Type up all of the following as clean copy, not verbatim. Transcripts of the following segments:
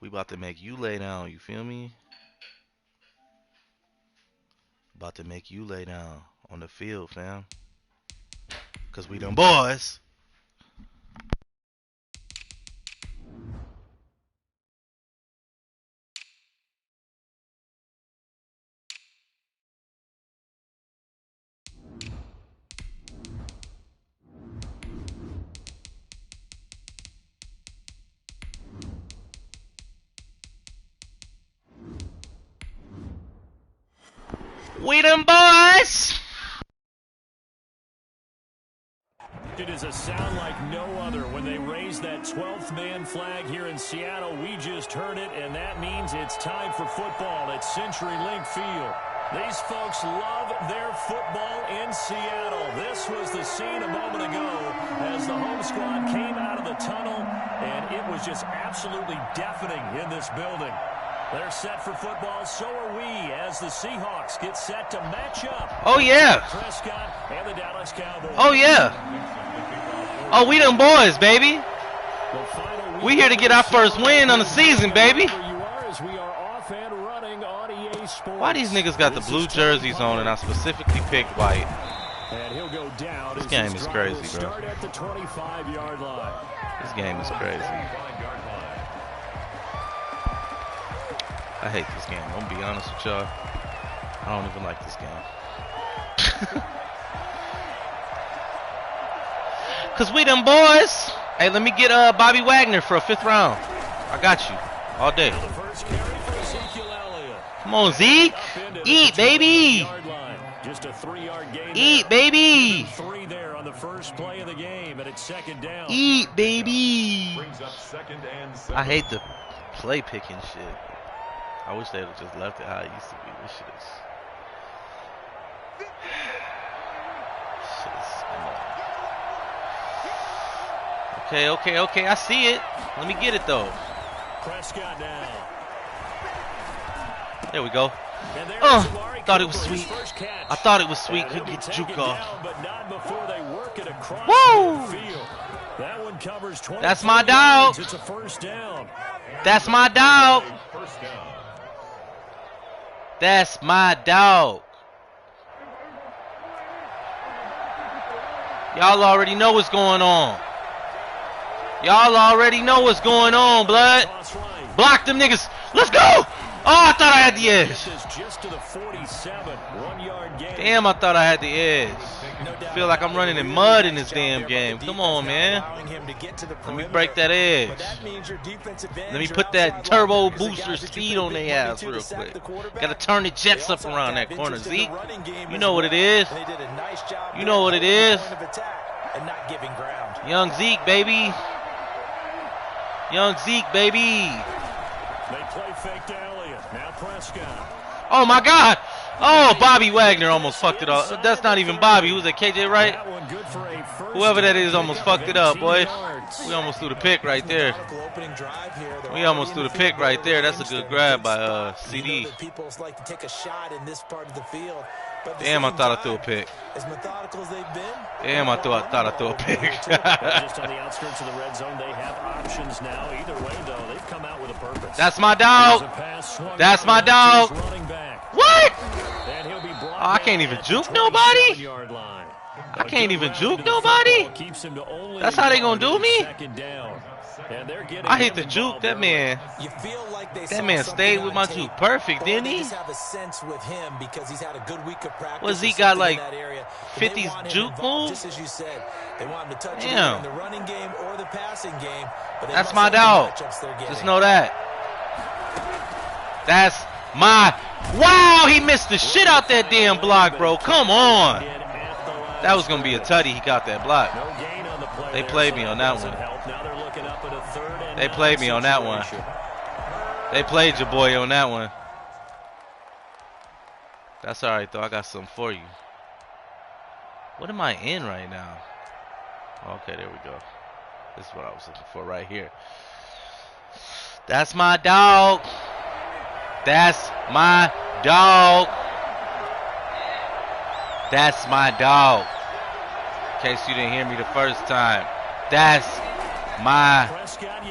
We about to make you lay down, you feel me? About to make you lay down on the field, fam. Cause we them boys. We them boys. It is a sound like no other when they raise that 12th man flag here in Seattle. We just heard it, and that means it's time for football at CenturyLink Field. These folks love their football in Seattle. This was the scene a moment ago as the home squad came out of the tunnel, and it was just absolutely deafening in this building. They're set for football, so are we, as the Seahawks get set to match up. Oh, yeah. Prescott and the Dallas Cowboys. Oh, yeah. Oh, we them boys, baby. We here to get our first win on the season, baby. Why these niggas got the blue jerseys on and I specifically picked white? This game is crazy, bro. This game is crazy. I hate this game. I'm gonna be honest with y'all. I don't even like this game. Cause we them boys. Hey, let me get Bobby Wagner for a 5th round. I got you all day. Come on, Zeke. Eat, baby. Just a 3-yard gain. Eat, baby. 3 there on the first play of the game, and it's 2nd down. Eat, baby. I hate the play picking shit. I wish they would have just left it how it used to be. This shit is Okay, I see it. Let me get it though. Prescott now. There we go. Thought it was sweet. I thought it was sweet. Couldn't get the juke off. Woo! That's my dog. It's a 1st down. That's my dog. That's my dog. Y'all already know what's going on. Y'all already know what's going on, blood. Block them niggas. Let's go. Oh, I thought I had the edge. Damn, I thought I had the edge. I feel like I'm running in mud in this damn game. Come on, man. Let me break that edge. Let me put that turbo booster speed on their ass real quick. Gotta turn the Jets up around that corner, Zeke. You know what it is. You know what it is. Young Zeke, baby. Young Zeke, baby. They play fake to Elliott. Now Prescott. Oh my God! Oh, Bobby Wagner almost fucked it up. That's not even Bobby. Who's that? KJ Wright? Whoever that is almost fucked it up, boy. We almost threw the pick right there. We almost threw the pick right there. That's a good grab by CD. Damn, I thought I threw a pick. Damn, I thought I threw a pick. Just on the outskirts of the red zone, they have options now. Either way, though, they've come out with a purpose. That's my dog. That's my dog. What? Oh, I can't even juke nobody. I can't even juke nobody. That's how they gonna do me? I hit the juke. That man stayed with my juke perfect, didn't he? Was he got like 50 juke moves? Damn. That's my dog. Just know that. That's my. Wow, he missed the shit out that damn block, bro. Come on. That was going to be a tutty. He got that block. They played me on that one. They played me on that one. They played your boy on that one. That's all right, though. I got something for you. What am I in right now? Okay, there we go. This is what I was looking for right here. That's my dog. That's my dog. That's my dog. In case you didn't hear me the first time. That's my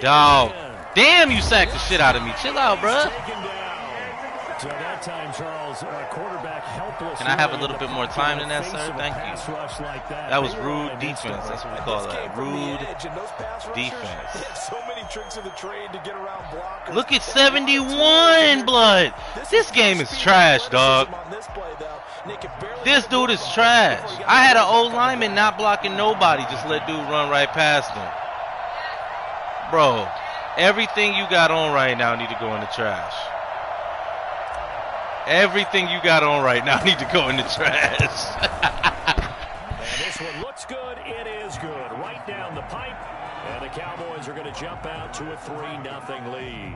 dog. Damn, you sacked the shit out of me. Chill out, bruh. So that time, Charles, quarterback helpless. Can I have a little bit more time than that, sir? Thank you. That was rude defense. That's what we call that. Rude defense. So many tricks of the trade to get around blockers. Look at 71 blood. This game is trash, dog. This dude is trash. I had an old lineman not blocking nobody. Just let dude run right past him. Bro, everything you got on right now need to go in the trash. Everything you got on right now need to go in the trash. And this one looks good. It is good. Right down the pipe. And the Cowboys are going to jump out to a 3-0 lead.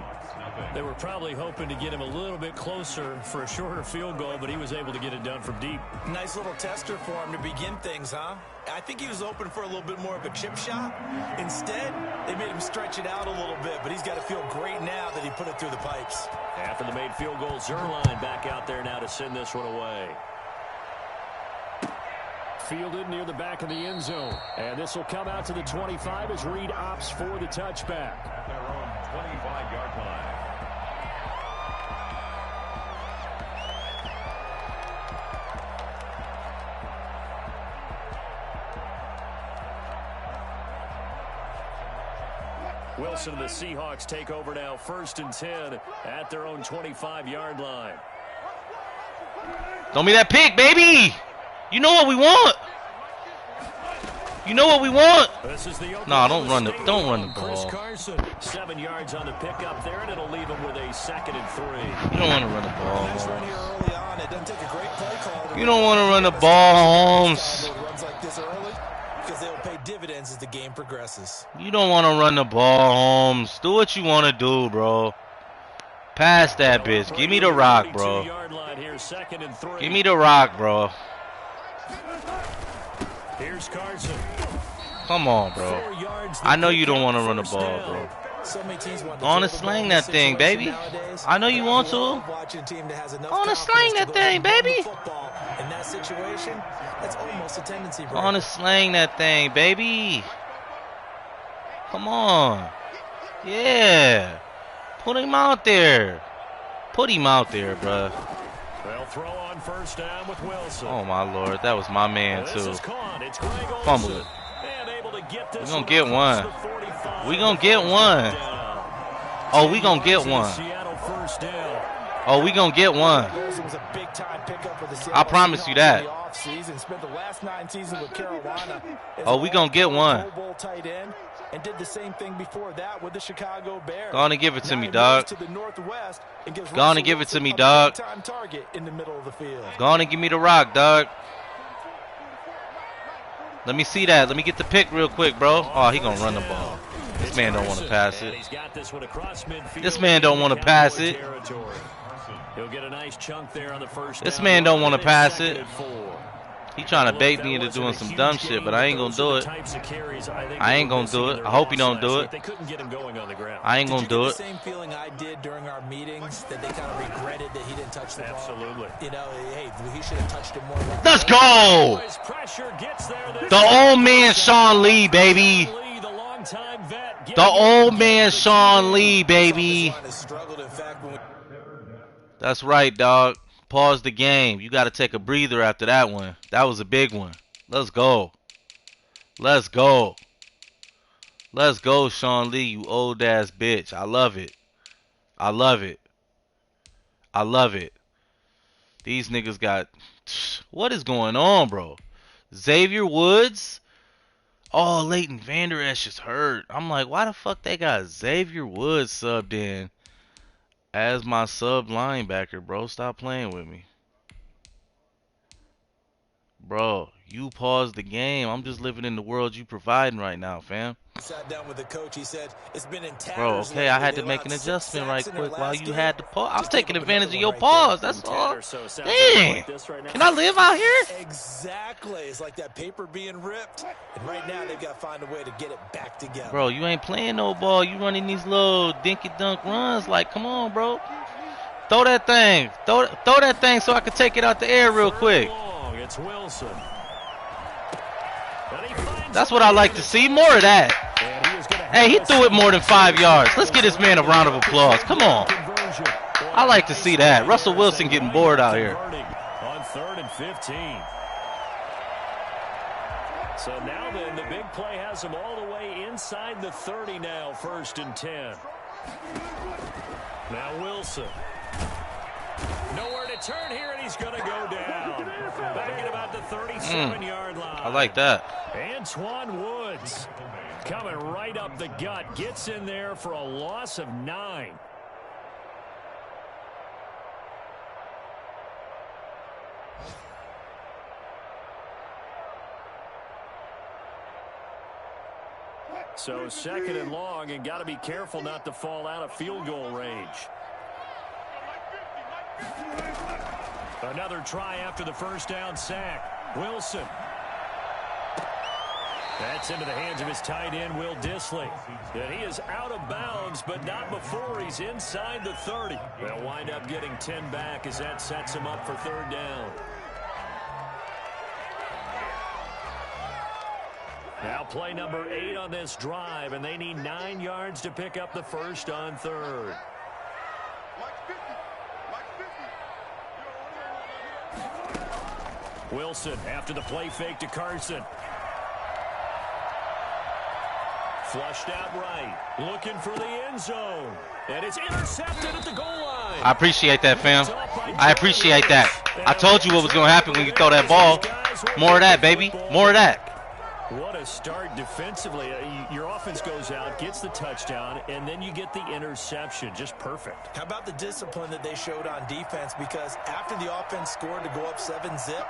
They were probably hoping to get him a little bit closer for a shorter field goal, but he was able to get it done from deep. Nice little tester for him to begin things, huh? I think he was open for a little bit more of a chip shot. Instead, they made him stretch it out a little bit, but he's got to feel great now that he put it through the pipes. After the made field goal, Zerline back out there now to send this one away. Fielded near the back of the end zone. And this will come out to the 25 as Reed opts for the touchback. Their own 25-yard line. Wilson and the Seahawks take over now, 1st and 10 at their own 25-yard line. Throw me that pick, baby. You know what we want. You know what we want. No, don't run the ball. Carson, 7 yards on the pickup there, and it'll leave him with a 2nd and 3. You don't want to run the ball. Nice run here early on. It doesn't take a great play call. You don't want to run the ball, Holmes. Runs like this early because they will pay dividends as the game progresses. You don't want to run the ball, Holmes. Do what you want to do, bro. Pass that bitch. Give me the rock, bro. Give me the rock, bro. Here's Carson. Come on, bro. I know you don't want to run the ball, bro. Go on and slang that thing, baby. I know you want to. Go on and slang that thing, baby. In that situation, that's almost a tendency. Go on and slang that thing, baby. Come on. Yeah. Put him out there. Put him out there, bro. They'll throw on 1st down with Wilson. Oh, my Lord. That was my man, too. Fumble it. We're going to get one. We're going to get one. Oh, we're going to get one. Oh, we're going to get one. I promise you that. Oh, we're going to get one. And did the same thing before that with the Chicago Bears. Go on and give it to me, dog. Go on and give it to me, dog. Go on and give me the rock, dog. Let me see that. Let me get the pick real quick, bro. Oh, he gonna run the ball. This man don't want to pass it. This man don't want to pass it. This man don't want to pass it. He trying to bait me into doing some dumb shit, but I ain't gonna do it. I ain't gonna do it. I hope he don't do it. I ain't gonna do it. Same feeling I did during our meetings that they kind of regretted that he didn't touch the ball. Absolutely. You know, hey, he should have touched it more. Let's go. The old man Sean Lee, baby. The old man Sean Lee, baby. That's right, dog. Pause the game. You got to take a breather after that one. That was a big one. Let's go. Let's go. Let's go, Sean Lee, you old ass bitch. I love it. I love it. I love it. These niggas got... What is going on, bro? Xavier Woods? Oh, Leighton Vander Esch is hurt. I'm like, why the fuck they got Xavier Woods subbed in as my sub linebacker, bro? Stop playing with me. Bro, you paused the game. I'm just living in the world you providing right now, fam. Sat down with the coach. He said it's been in tatters. Bro, okay, I had to make an adjustment right quick while you had the pause. I was taking advantage of your pause. That's all. Dang. Can I live out here? Exactly. It's like that paper being ripped. And right now they've got to find a way to get it back together. Bro, you ain't playing no ball. You running these little dinky dunk runs. Like, come on, bro. Throw that thing. Throw that thing so I can take it out the air real quick. It's Wilson. That's what I like to see. More of that. And he is going to Hey, he threw it more than 5 yards. Let's give this man a round of applause. Come on. I like to see that. Russell Wilson getting bored out here. On 3rd and 15. So now then, the big play has him all the way inside the 30 now, 1st and 10. Now Wilson. Nowhere to turn here, and he's going to go down. Back at about the 37-yard line. I like that. Antoine Woods coming right up the gut. Gets in there for a loss of 9. So 2nd and long, and got to be careful not to fall out of field goal range. Another try after the 1st down sack. Wilson. That's into the hands of his tight end, Will Dissly. And he is out of bounds, but not before he's inside the 30. They'll wind up getting 10 back as that sets him up for 3rd down. Now play number 8 on this drive, and they need 9 yards to pick up the 1st on 3rd. Wilson after the play fake to Carson. Flushed out right. Looking for the end zone. And it's intercepted at the goal line. I appreciate that, fam. I appreciate that. I told you what was going to happen when you throw that ball. More of that, baby. More of that. What a start defensively. Your offense goes out, gets the touchdown, and then you get the interception. Just perfect. How about the discipline that they showed on defense? Because after the offense scored to go up 7-zip,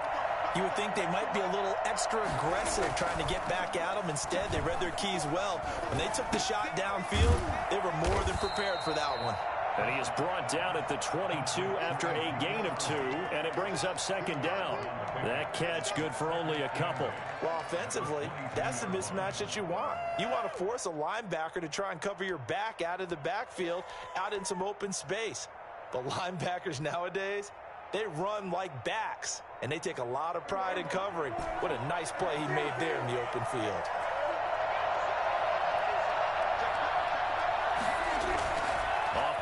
you would think they might be a little extra aggressive trying to get back at them. Instead, they read their keys well. When they took the shot downfield, they were more than prepared for that one. And he is brought down at the 22 after a gain of 2, and it brings up 2nd down. That catch good for only a couple. Well, offensively, that's the mismatch that you want. You want to force a linebacker to try and cover your back out of the backfield, out in some open space. The linebackers nowadays, they run like backs, and they take a lot of pride in covering. What a nice play he made there in the open field.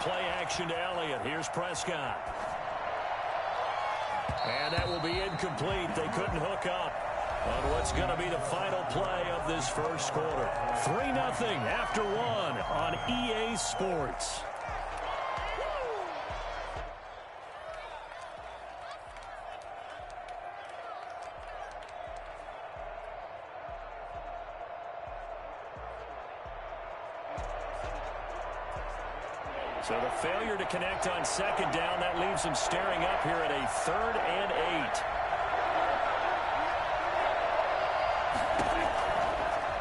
Play action to Elliott. Here's Prescott. And that will be incomplete. They couldn't hook up on what's going to be the final play of this 1st quarter. 3-0 after 1 on EA Sports. So the failure to connect on 2nd down, that leaves them staring up here at a 3rd and 8.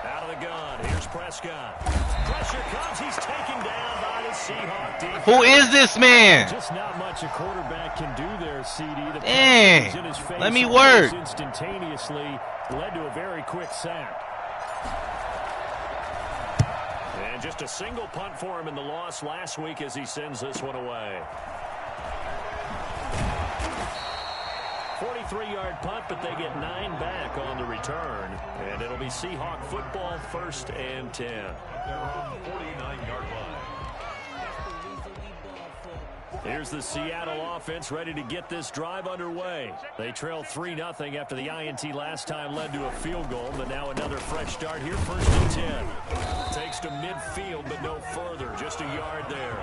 Out of the gun, here's Prescott. Pressure comes, he's taken down by the Seahawk defense. Who is this man? Just not much a quarterback can do there, CD. The dang, in his face let me work. Instantaneously led to a very quick sack. And just a single punt for him in the loss last week as he sends this one away. 43-yard punt, but they get 9 back on the return. And it'll be Seahawk football, 1st and 10. They're on the 49-yard line. Here's the Seattle offense ready to get this drive underway. They trail 3-0 after the INT last time led to a field goal, but now another fresh start here, 1st and 10. Takes to midfield, but no further, just a yard there.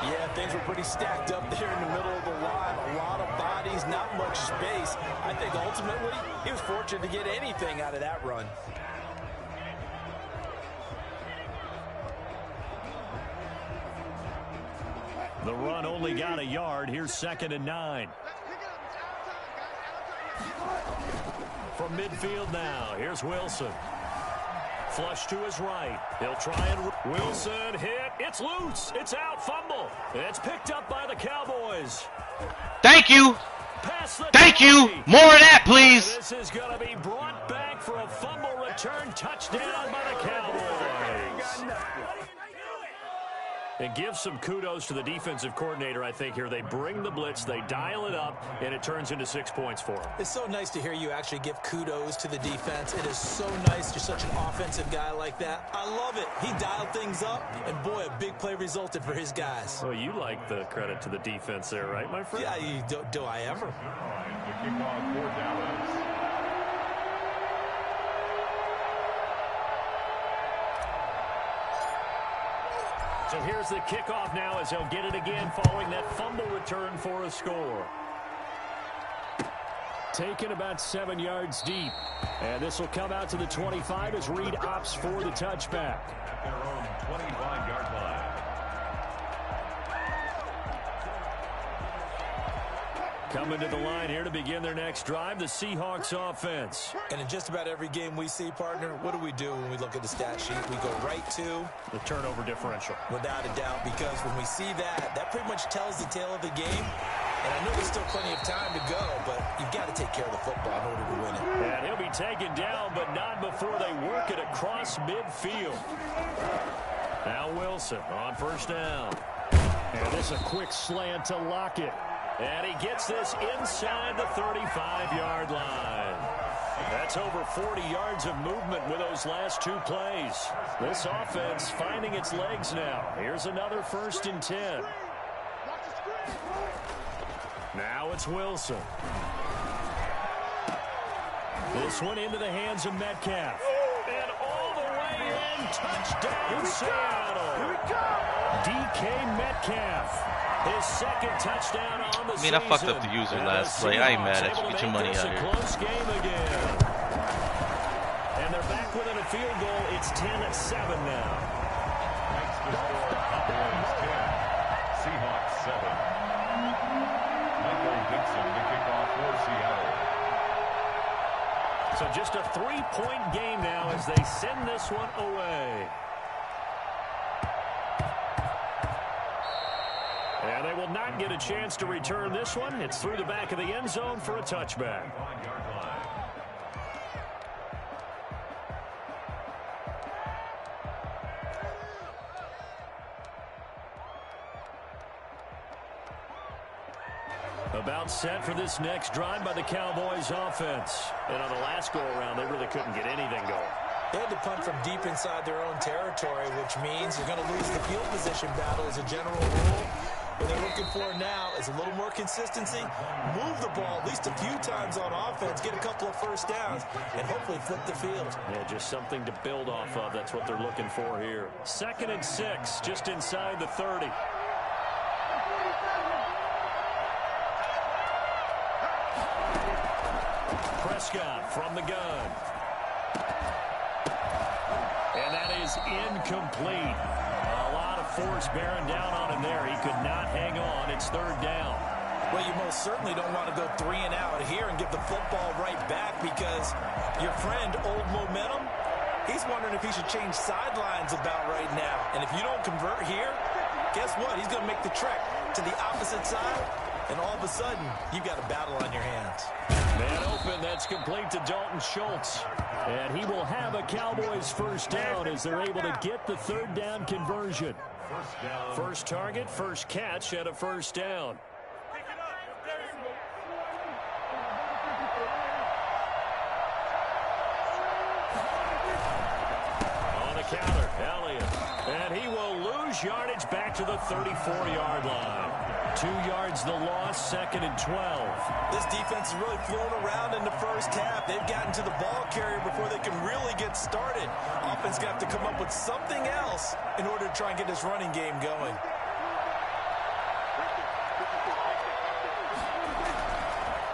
Yeah, things were pretty stacked up there in the middle of the line. A lot of bodies, not much space. I think ultimately he was fortunate to get anything out of that run. The run only got a yard. Here's 2nd and 9. From midfield now, here's Wilson. Flush to his right. He'll try and... Wilson hit. It's loose. It's out. Fumble. It's picked up by the Cowboys. Thank you. Thank you. More of that, please. This is going to be brought back for a fumble return touchdown by the Cowboys. And give some kudos to the defensive coordinator, I think, here. They bring the blitz, they dial it up, and it turns into 6 points for them. It's so nice to hear you actually give kudos to the defense. It is so nice. You're such an offensive guy like that. I love it. He dialed things up, and boy, a big play resulted for his guys. Well, you like the credit to the defense there, right, my friend? Yeah, do I ever? All right, the kickoff for Dallas. So here's the kickoff now as they'll get it again following that fumble return for a score. Taken about 7 yards deep. And this will come out to the 25 as Reed opts for the touchback. At their own 25-yard line. Coming to the line here to begin their next drive, the Seahawks offense. And in just about every game we see, partner, what do we do when we look at the stat sheet? We go right to the turnover differential. Without a doubt, because when we see that, that pretty much tells the tale of the game. And I know there's still plenty of time to go, but you've got to take care of the football in order to win it. And he'll be taken down, but not before they work it across midfield. Now Wilson on first down. And this a quick slant to Lockett. And he gets this inside the 35-yard line. That's over 40 yards of movement with those last 2 plays. This offense finding its legs now. Here's another 1st and 10. Now it's Wilson. This one into the hands of Metcalf. And all the way in, touchdown Seattle. Here we go. DK Metcalf. His 2nd touchdown on the season. I fucked up the user last play. I ain't mad at you. Get your money out of here. Close game again. And they're back within a field goal. It's 10-7 now. Next to score, Cowboys 10, Seahawks 7. Michael Dixon, the kickoff for Seattle. So just a 3-point game now as they send this one away. And they will not get a chance to return this one. It's through the back of the end zone for a touchback. About set for this next drive by the Cowboys offense. And on the last go-around, they really couldn't get anything going. They had to punt from deep inside their own territory, which means you're going to lose the field position battle as a general rule. What they're looking for now is a little more consistency, move the ball at least a few times on offense, get a couple of first downs, and hopefully flip the field. Yeah, just something to build off of. That's what they're looking for here. 2nd and 6, just inside the 30. Prescott from the gun. And that is incomplete. A lot of force bearing down on him there. He could not hang on. It's 3rd down. Well, you most certainly don't want to go 3 and out here and give the football right back because your friend, Old Momentum, he's wondering if he should change sidelines about right now. And if you don't convert here, guess what? He's going to make the trek to the opposite side, and all of a sudden, you've got a battle on your hands. Man open, that's complete to Dalton Schultz. And he will have a Cowboys first down as they're able to get the 3rd down conversion. First target, first catch, and a first down. On the counter, Elliott. And he will lose yardage back to the 34-yard line. 2 yards the loss, 2nd and 12. This defense is really flown around in the first half. They've gotten to the ball carrier before they can really get started. Offense got to come up with something else in order to try and get this running game going.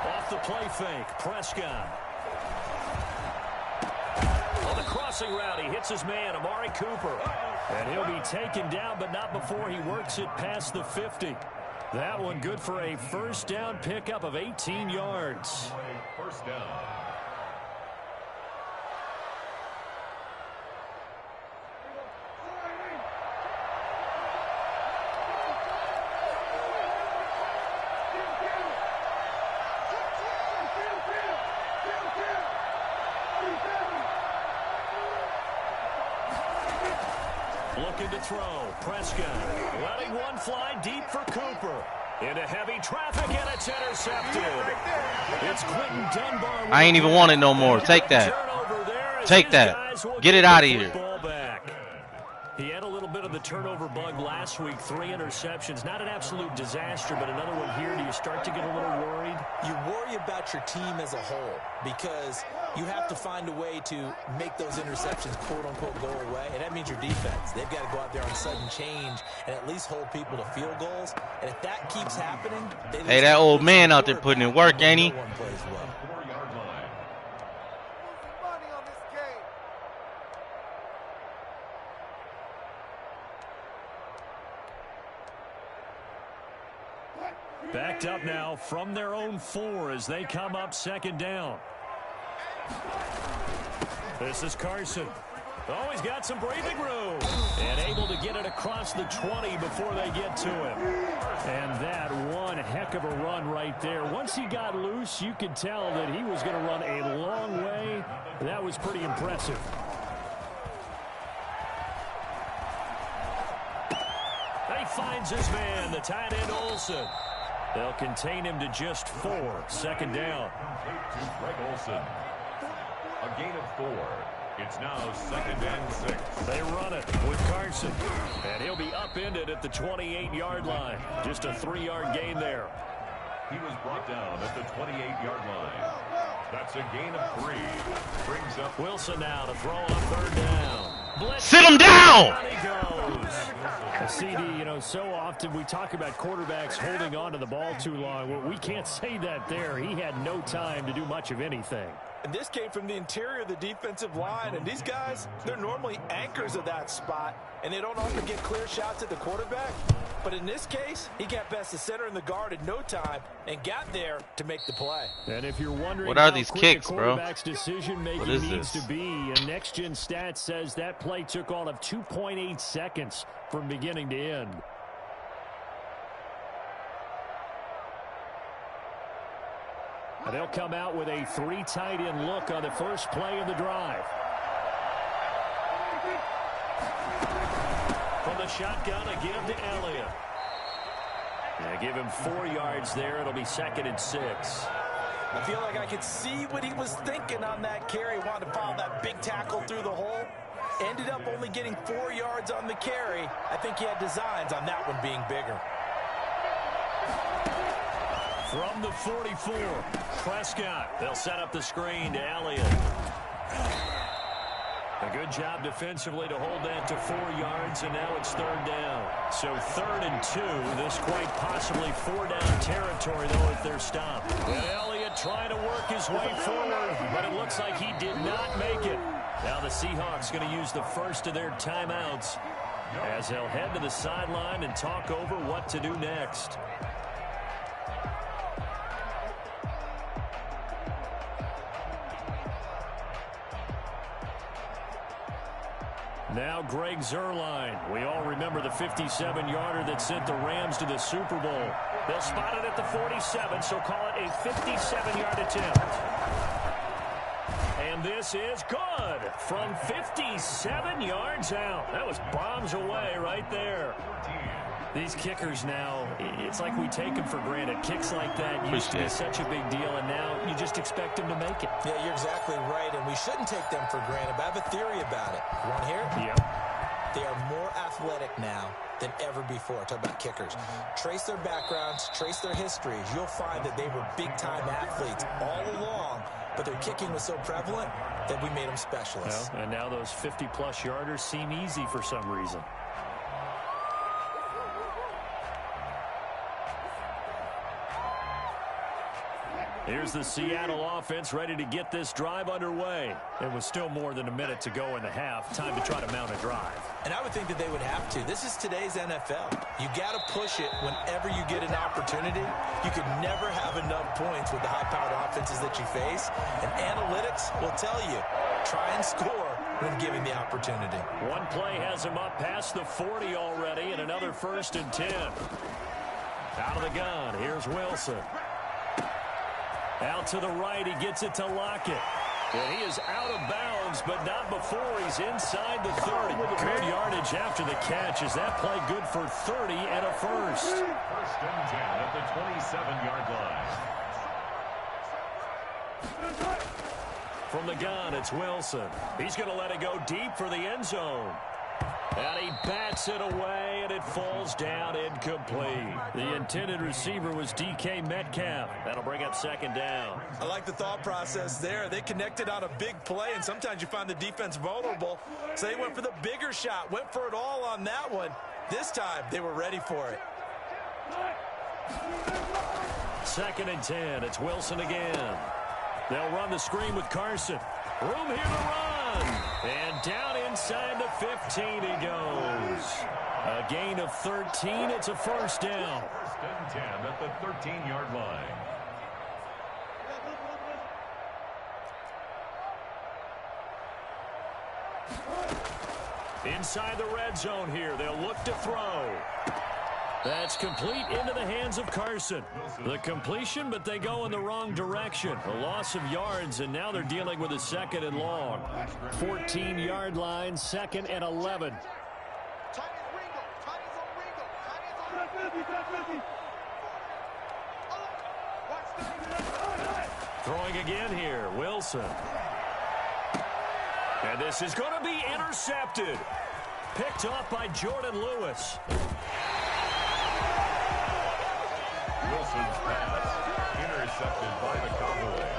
Off the play fake, Prescott. On the crossing route, he hits his man, Amari Cooper. And he'll be taken down, but not before he works it past the 50. That one good for a first down pickup of 18 yards. First down. looking to throw. Prescott letting one fly deep for Cooper. Into heavy traffic, and it's intercepted. It's Quentin Dunbar. I ain't even want it no more. Take that. Take that. Get it out of here. He had a little bit of the turnover bug last week. 3 interceptions. Not an absolute disaster, but another one here. Do you start to get a little worried? You worry about your team as a whole because you have to find a way to make those interceptions, quote-unquote, go away. And that means your defense. They've got to go out there on sudden change and at least hold people to field goals. And if that keeps happening, hey, that old man out there putting in work, ain't he? No one plays well. Backed up now from their own 4 as they come up 2nd down. This is Carson. Oh, he's got some breathing room. And able to get it across the 20 before they get to him. And that one heck of a run right there. Once he got loose, you could tell that he was going to run a long way. That was pretty impressive. He finds his man, the tight end Olsen. They'll contain him to just 4. 2nd down. Greg Olsen. A gain of 4. It's now 2nd and 6. They run it with Carson. And he'll be upended at the 28-yard line. Just a 3-yard gain there. He was brought down at the 28-yard line. That's a gain of 3. Brings up Wilson now to throw on 3rd down. Blitz. Sit him down! And he goes. A CD, you know, so often we talk about quarterbacks holding on to the ball too long. Well, we can't say that there. He had no time to do much of anything. And this came from the interior of the defensive line. And these guys, they're normally anchors of that spot. And they don't often get clear shots at the quarterback. But in this case, he got past the center and the guard in no time and got there to make the play. And if you're wondering what are how these quick kicks, a bro? quarterback's decision-making needs to be, and Next Gen Stats says that play took all of 2.8 seconds from beginning to end. And they'll come out with a 3 tight end look on the first play of the drive. From the shotgun, a give to Elliott. Yeah, give him 4 yards there. It'll be 2nd and 6. I feel like I could see what he was thinking on that carry. Wanted to follow that big tackle through the hole. Ended up only getting 4 yards on the carry. I think he had designs on that one being bigger. From the 44, Prescott. They'll set up the screen to Elliott. A good job defensively to hold that to 4 yards, and now it's 3rd down. So 3rd and 2. This quite possibly 4-down territory, though, if they're stopped. And Elliott trying to work his way forward, but it looks like he did not make it. Now the Seahawks going to use the first of their timeouts as they'll head to the sideline and talk over what to do next. Now Greg Zuerlein. We all remember the 57-yarder that sent the Rams to the Super Bowl. They'll spot it at the 47, so call it a 57-yard attempt. And this is good from 57 yards out. That was bombs away right there. These kickers now, it's like we take them for granted. Kicks like that used to be such a big deal, and now you just expect them to make it. Yeah, you're exactly right, and we shouldn't take them for granted, but I have a theory about it. You want to hear it? Yep. They are more athletic now than ever before. Talk about kickers. Trace their backgrounds, trace their histories. You'll find that they were big-time athletes all along, but their kicking was so prevalent that we made them specialists. Well, and now those 50-plus yarders seem easy for some reason. Here's the Seattle offense ready to get this drive underway. It was still more than a minute to go in the half. Time to try to mount a drive. And I would think that they would have to. This is today's NFL. You got to push it whenever you get an opportunity. You could never have enough points with the high-powered offenses that you face. And analytics will tell you, try and score when given the opportunity. One play has him up past the 40 already, and another 1st and 10. Out of the gun, here's Wilson. Out to the right, he gets it to Lockett. And he is out of bounds, but not before he's inside the 30. Good yardage after the catch. Is that play good for 30 and a first? First and 10 at the 27-yard line. From the gun, it's Wilson. He's going to let it go deep for the end zone. And he bats it away, and it falls down incomplete. The intended receiver was DK Metcalf. That'll bring up second down. I like the thought process there. They connected on a big play, and sometimes you find the defense vulnerable. So they went for the bigger shot, went for it all on that one. This time, they were ready for it. Second and 10. It's Wilson again. They'll run the screen with Carson. Room here to run. And down inside the 15 he goes. A gain of 13. It's a first down. First and 10 at the 13-yard line. Inside the red zone here. They'll look to throw. That's complete into the hands of Carson. The completion, but they go in the wrong direction. A loss of yards, and now they're dealing with a second and long. 14-yard line, second and 11. Throwing again here, Wilson. And this is going to be intercepted. Picked off by Jordan Lewis. Wilson's pass intercepted by the Cowboys.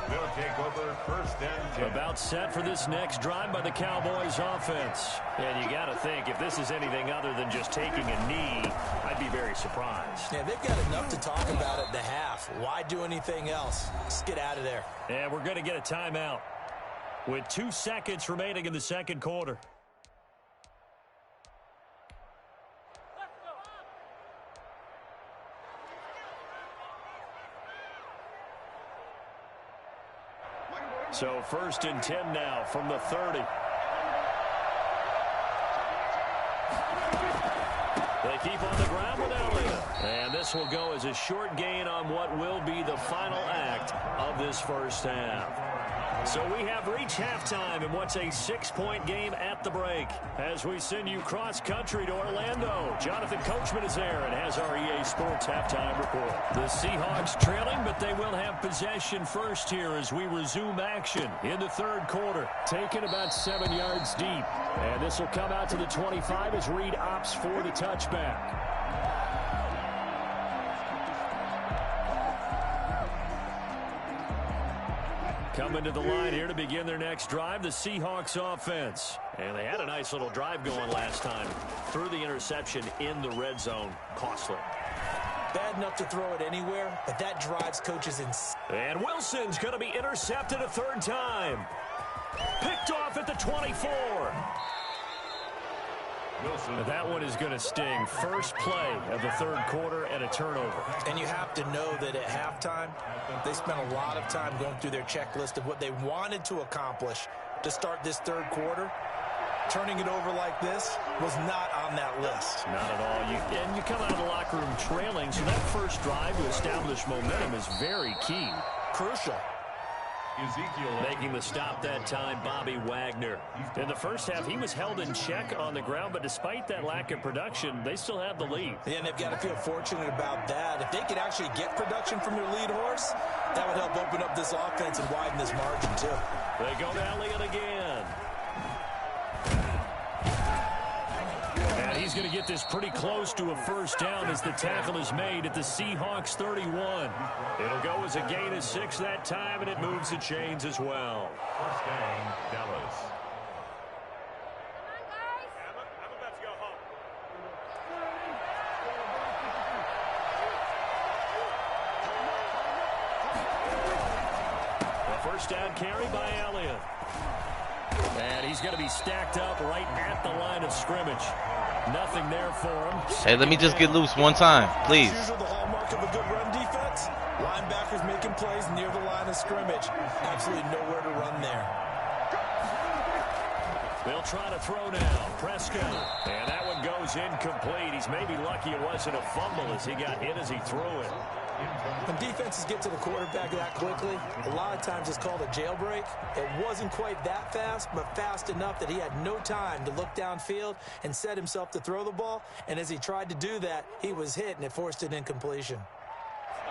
They'll take over first and 10. About set for this next drive by the Cowboys offense. And you got to think, if this is anything other than just taking a knee, I'd be very surprised. Yeah, they've got enough to talk about at the half. Why do anything else? Just get out of there. And we're going to get a timeout with 2 seconds remaining in the second quarter. So first and 10 now from the 30. They keep on the ground with Elliott. And this will go as a short gain on what will be the final act of this first half. So we have reached halftime in what's a 6-point game at the break. As we send you cross-country to Orlando, Jonathan Coachman is there and has our EA Sports halftime report. The Seahawks trailing, but they will have possession first here as we resume action in the third quarter. Taken about 7 yards deep. And this will come out to the 25 as Reed opts for the touchback. Coming to the line here to begin their next drive, the Seahawks offense. And they had a nice little drive going last time. Threw the interception in the red zone. Costly. Bad enough to throw it anywhere, but that drives coaches insane. And Wilson's going to be intercepted a third time. Picked off at the 24. Wilson. That one is going to sting. First play of the third quarter and a turnover. And you have to know that at halftime, they spent a lot of time going through their checklist of what they wanted to accomplish to start this third quarter. Turning it over like this was not on that list. Not at all. And you come out of the locker room trailing, so that first drive to establish momentum is very key. Crucial. Ezekiel Making the stop that time, Bobby Wagner. In the first half, he was held in check on the ground, but despite that lack of production, they still have the lead. Yeah, and they've got to feel fortunate about that. If they could actually get production from their lead horse, that would help open up this offense and widen this margin, too. They go to Elliott again. And he's going to get this pretty close to a first down as the tackle is made at the Seahawks 31. It'll go as a gain of 6 that time, and it moves the chains as well. First down, Dallas. I'm about to go home. A first down carry by Elliott. And he's going to be stacked up right at the line of scrimmage. Nothing there for him. Hey, let me just get loose one time, please. As usual, the hallmark of a good run defense. Linebackers making plays near the line of scrimmage. Absolutely nowhere to run there. They'll try to throw now. Prescott. And that one goes incomplete. He's maybe lucky it wasn't a fumble as he got hit as he threw it. When defenses get to the quarterback that quickly, a lot of times it's called a jailbreak. It wasn't quite that fast, but fast enough that he had no time to look downfield and set himself to throw the ball. And as he tried to do that, he was hit, and it forced an incompletion.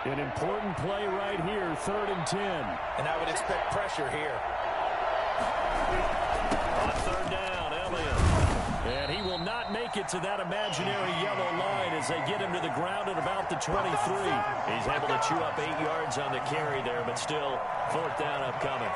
An important play right here, 3rd and 10. And I would expect pressure here. On 3rd down, Elliott. And he will not make it to that imaginary yellow line as they get him to the ground at about the 23. He's able to chew up 8 yards on the carry there, but still 4th down upcoming.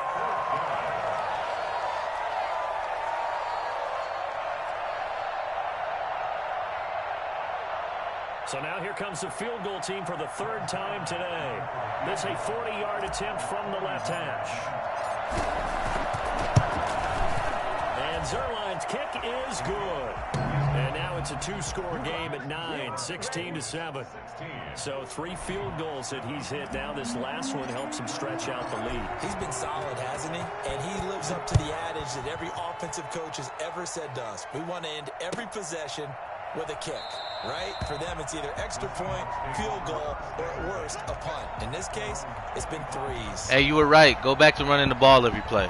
So now here comes the field goal team for the 3rd time today. This is a 40-yard attempt from the left hash. And Zerline's kick is good. And now it's a 2-score game at 9, 16-7. So 3 field goals that he's hit. Now this last one helps him stretch out the lead. He's been solid, hasn't he? And he lives up to the adage that every offensive coach has ever said to us. We want to end every possession with a kick, right? For them, it's either extra point, field goal, or at worst, a punt. In this case, it's been 3s. Hey, you were right. Go back to running the ball every play.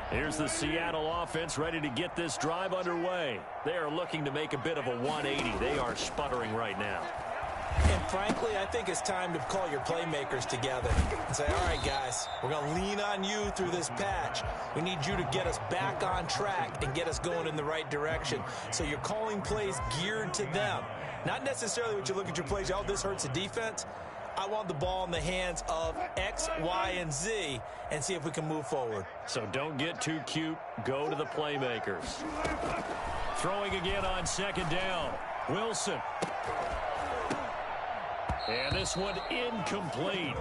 Here's the Seattle offense ready to get this drive underway. They are looking to make a bit of a 180. They are sputtering right now. And frankly, I think it's time to call your playmakers together and say, all right, guys, we're going to lean on you through this patch. We need you to get us back on track and get us going in the right direction. So you're calling plays geared to them. Not necessarily what you look at your plays, oh, this hurts the defense. I want the ball in the hands of X, Y, and Z and see if we can move forward. So don't get too cute. Go to the playmakers. Throwing again on 2nd down. Wilson. And this one incomplete.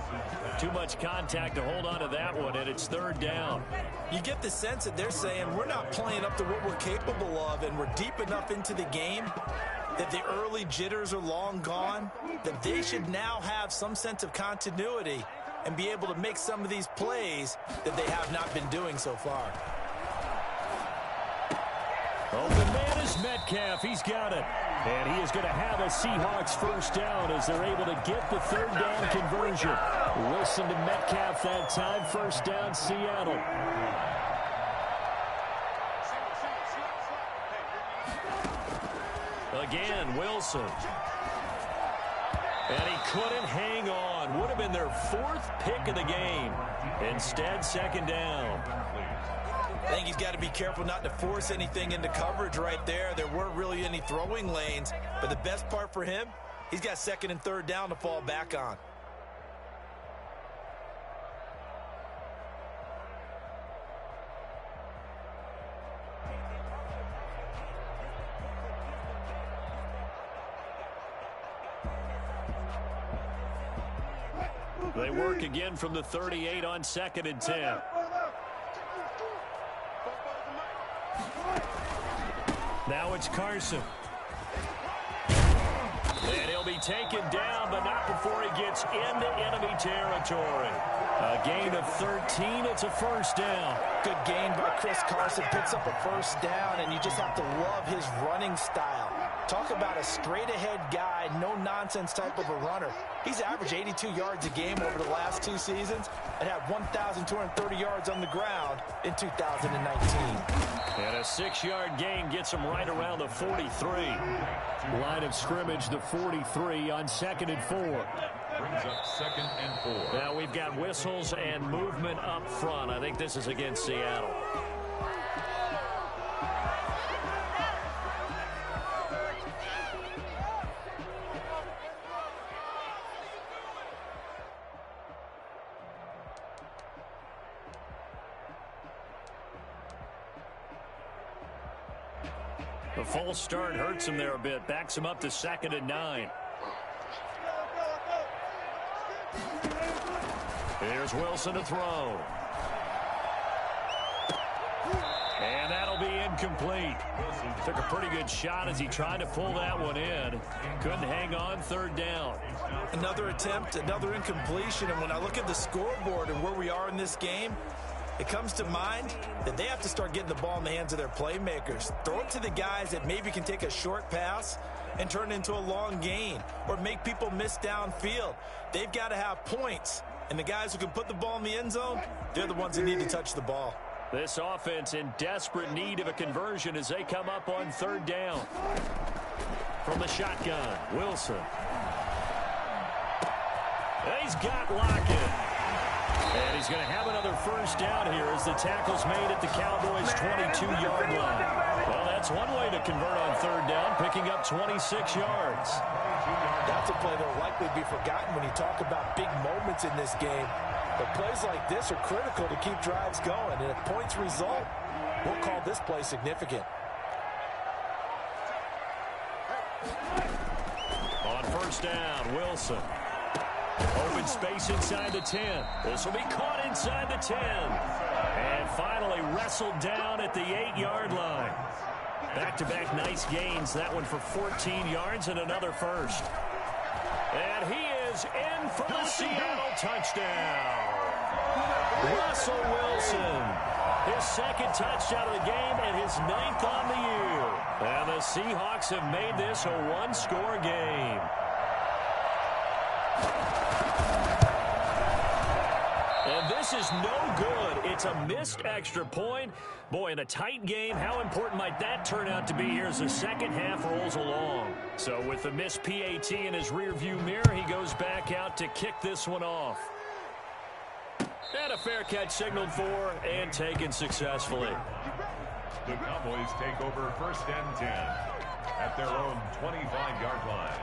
Too much contact to hold on to that one, and it's 3rd down. You get the sense that they're saying we're not playing up to what we're capable of, and we're deep enough into the game that the early jitters are long gone, that they should now have some sense of continuity and be able to make some of these plays that they have not been doing so far. Open man is Metcalf. He's got it. And he is going to have a Seahawks 1st down as they're able to get the 3rd down conversion. Wilson to Metcalf that time. 1st down, Seattle. Again, Wilson. And he couldn't hang on. Would have been their 4th pick of the game. Instead, 2nd down. I think he's got to be careful not to force anything into coverage right there. There weren't really any throwing lanes, but the best part for him, he's got 2nd and 3rd down to fall back on. They work again from the 38 on 2nd and 10. Now it's Carson. And he'll be taken down, but not before he gets into enemy territory. A gain of 13. It's a 1st down. Good gain by Chris Carson. Picks up a 1st down, and you just have to love his running style. Talk about a straight-ahead guy, no-nonsense type of a runner. He's averaged 82 yards a game over the last 2 seasons and had 1,230 yards on the ground in 2019. And a 6-yard gain gets him right around the 43. Line of scrimmage, the 43 on 2nd and 4. Brings up 2nd and 4. Now we've got whistles and movement up front. I think this is against Seattle. The false start hurts him there a bit. Backs him up to 2nd and 9. Here's Wilson to throw. And that'll be incomplete. Took a pretty good shot as he tried to pull that one in. Couldn't hang on. 3rd down. Another attempt, another incompletion. And when I look at the scoreboard and where we are in this game, it comes to mind that they have to start getting the ball in the hands of their playmakers. Throw it to the guys that maybe can take a short pass and turn it into a long gain or make people miss downfield. They've got to have points. And the guys who can put the ball in the end zone, they're the ones who need to touch the ball. This offense in desperate need of a conversion as they come up on 3rd down. From the shotgun, Wilson. He's got Lockett. And he's going to have another first down here as the tackle's made at the Cowboys' 22-yard line. Well, that's one way to convert on 3rd down, picking up 26 yards. That's a play that will likely be forgotten when you talk about big moments in this game. But plays like this are critical to keep drives going. And if points result, we'll call this play significant. On 1st down, Wilson. Open space inside the 10. This will be caught inside the 10. And finally wrestled down at the 8-yard line. Back-to-back nice gains. That one for 14 yards and another first. And he is in for the Seattle touchdown. Russell Wilson. His 2nd touchdown of the game and his 9th on the year. And the Seahawks have made this a 1-score game. And this is no good. It's a missed extra point. Boy, in a tight game, how important might that turn out to be here as the second half rolls along? So with the missed PAT in his rearview mirror, he goes back out to kick this one off. And a fair catch signaled for and taken successfully. The Cowboys take over 1st and 10 at their own 25-yard line.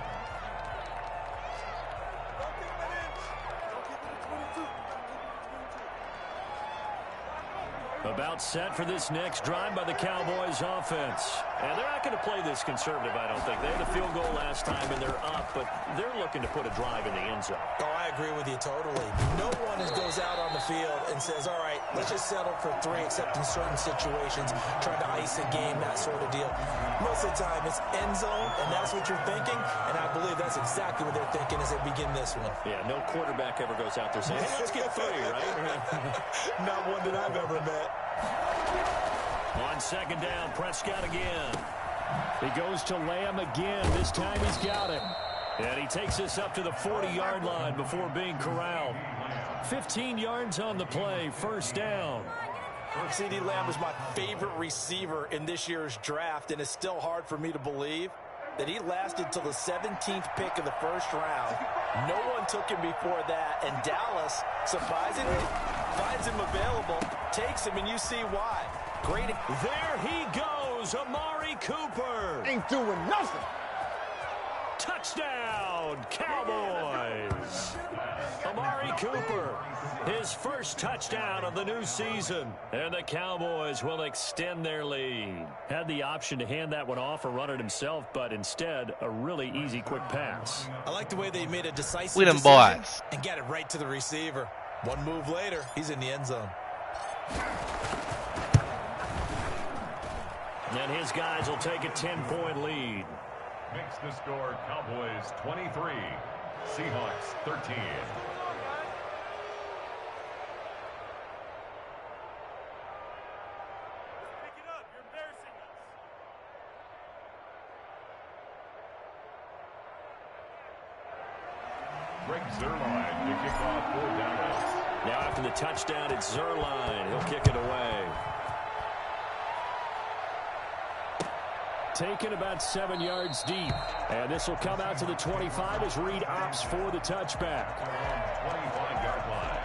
About set for this next drive by the Cowboys offense. And they're not going to play this conservative, I don't think. They had a field goal last time, and they're up, but they're looking to put a drive in the end zone. Oh, I agree with you totally. No one goes out on the field and says, all right, let's just settle for 3, except in certain situations, trying to ice a game, that sort of deal. Most of the time, it's end zone, and that's what you're thinking, and I believe that's exactly what they're thinking as they begin this one. Yeah, no quarterback ever goes out there saying, hey, let's get 3, right? Not one that I've ever met. On 2nd down, Prescott again. He goes to Lamb again. This time he's got him. And he takes us up to the 40-yard line before being corralled. 15 yards on the play, 1st down. CeeDee Lamb is my favorite receiver in this year's draft, and it's still hard for me to believe that he lasted till the 17th pick of the 1st round. No one took him before that, and Dallas, surprisingly, finds him available, takes him, and you see why. Great. There he goes, Amari Cooper. Ain't doing nothing. Touchdown, Cowboys. Amari Cooper, his 1st touchdown of the new season. And the Cowboys will extend their lead. Had the option to hand that one off or run it himself, but instead, a really easy, quick pass. I like the way they made a decisive We them decision boys. and got it right to the receiver. One move later, he's in the end zone. And his guys will take a 10-point lead. Makes the score Cowboys 23, Seahawks 13. Pick it up. You're embarrassing us. Greg Zuerlein to kick off for Dallas. Now after the touchdown, it's Zuerlein. He'll kick it away. Taken about 7 yards deep. And this will come out to the 25 as Reed opts for the touchback. 25-yard line.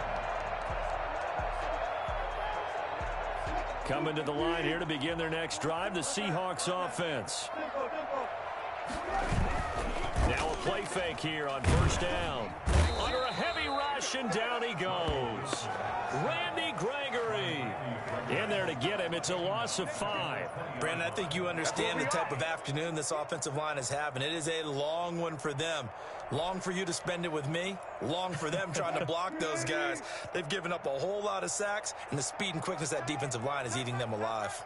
Coming to the line here to begin their next drive, the Seahawks offense. Now a play fake here on 1st down. Under a heavy rush, and down he goes. Randy Gregory in there to get him. It's a loss of 5. Brandon, I think you understand the type of afternoon this offensive line is having. It is a long one for them. Long for you to spend it with me. Long for them trying to block those guys. They've given up a whole lot of sacks, and the speed and quickness of that defensive line is eating them alive.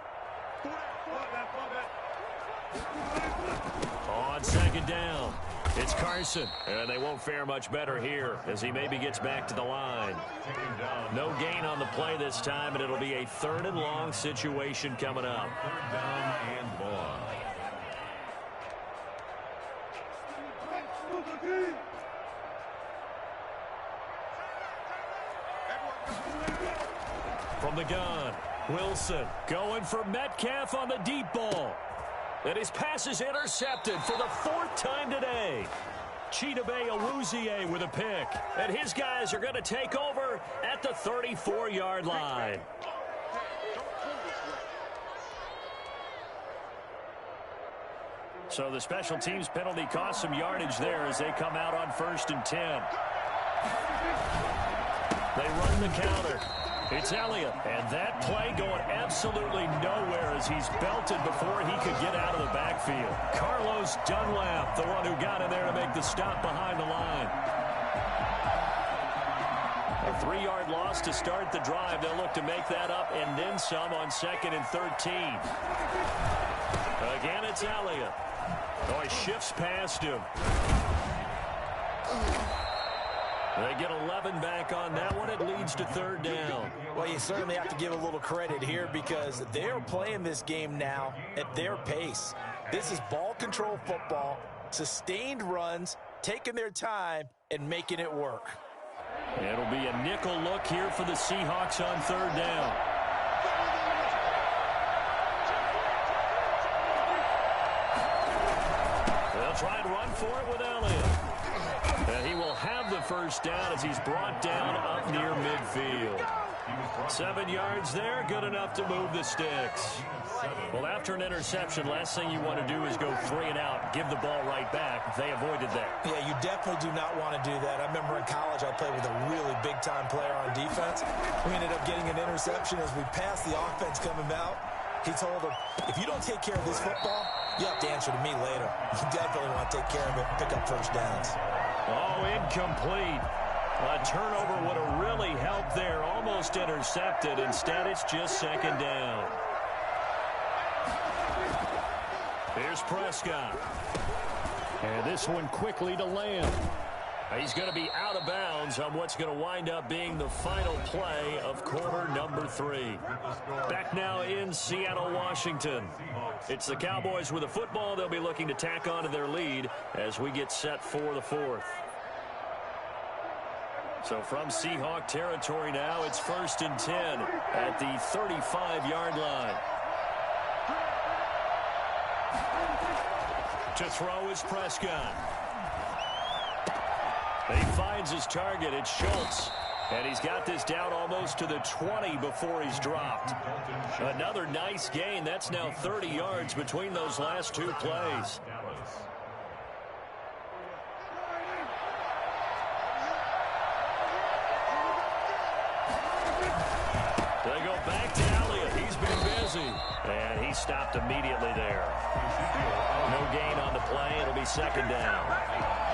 On 2nd down, It's Carson, and they won't fare much better here as he maybe gets back to the line. No gain on the play this time, and it'll be a 3rd and long situation coming up. 3rd down and long. From the gun, Wilson going for Metcalf on the deep ball. And his pass is intercepted for the 4th time today. Chidobe Awuzie with a pick. And his guys are going to take over at the 34-yard line. So the special teams penalty cost some yardage there as they come out on 1st and 10. They run the counter. It's Elliott, and that play going absolutely nowhere as he's belted before he could get out of the backfield. Carlos Dunlap, the one who got in there to make the stop behind the line. A 3-yard loss to start the drive. They'll look to make that up and then some on 2nd and 13. Again, it's Elliott. Oh, he shifts past him. They get 11 back on that one. It leads to 3rd down. Well, you certainly have to give a little credit here because they're playing this game now at their pace. This is ball control football, sustained runs, taking their time, and making it work. It'll be a nickel look here for the Seahawks on 3rd down. They'll try and run for it with Elliott. And he will have the 1st down as he's brought down up near midfield. 7 yards there, good enough to move the sticks. Well, after an interception, last thing you want to do is go 3 and out, give the ball right back. They avoided that. Yeah, you definitely do not want to do that. I remember in college I played with a really big-time player on defense. We ended up getting an interception as we passed the offense coming out. He told him, if you don't take care of this football, you have to answer to me later. You definitely want to take care of it and pick up 1st downs. Oh, incomplete. A turnover would have really helped there. Almost intercepted. Instead, it's just 2nd down. Here's Prescott. And this one quickly to Lamb. He's going to be out of bounds on what's going to wind up being the final play of quarter number 3. Back now in Seattle, Washington. It's the Cowboys with the football. They'll be looking to tack on to their lead as we get set for the 4th. So from Seahawk territory now, it's 1st and 10 at the 35-yard line. To throw is Prescott. He finds his target. It's Schultz. And he's got this down almost to the 20 before he's dropped. Another nice gain. That's now 30 yards between those last 2 plays. They go back to Elliott. He's been busy. And he stopped immediately there. No gain on the play. It'll be 2nd down.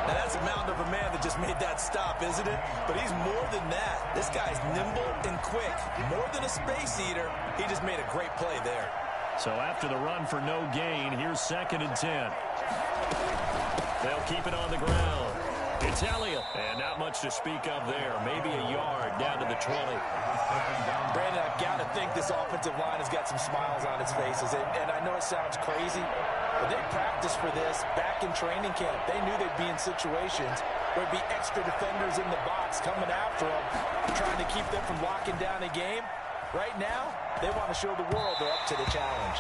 Now, that's a mountain of a man that just made that stop, isn't it? But he's more than that. This guy's nimble and quick. More than a space eater, he just made a great play there. So after the run for no gain, here's 2nd and 10. They'll keep it on the ground. It's Elliott. And not much to speak of there. Maybe a yard down to the 20. Brandon, I've got to think this offensive line has got some smiles on its faces. And I know it sounds crazy, but they practiced for this back in training camp. They knew they'd be in situations where there'd be extra defenders in the box coming after them, trying to keep them from locking down a game. Right now, they want to show the world they're up to the challenge.